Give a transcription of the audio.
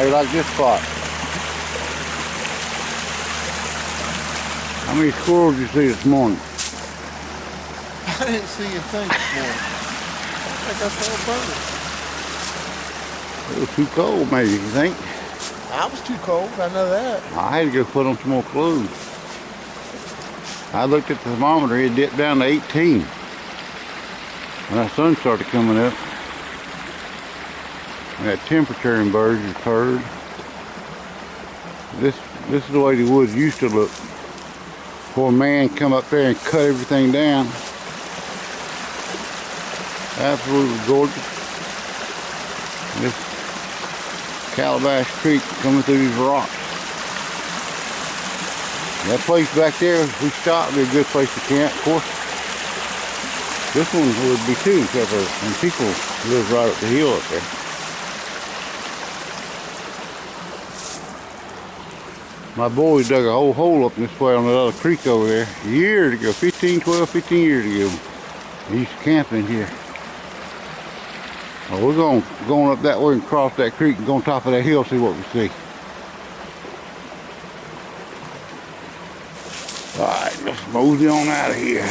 How you like this spot? How many squirrels did you see this morning? I didn't see a thing this morning. I think I saw a bird. It was too cold, maybe, you think? I was too cold, I know that. I had to go put on some more clothes. I looked at the thermometer, it dipped down to 18. When that sun started coming up. And that temperature in birds is heard. This is the way the woods used to look. Before a man come up there and cut everything down. Absolutely gorgeous. This Calabash Creek coming through these rocks. That place back there, we stopped, would be a good place to camp, of course. This one would be too, except and people live right up the hill up there. My boys dug a whole hole up this way on that other creek over there years ago, 15 years ago. They used to camp in here. Well, we're going up that way and cross that creek and go on top of that hill, see what we see. All right, let's mosey on out of here.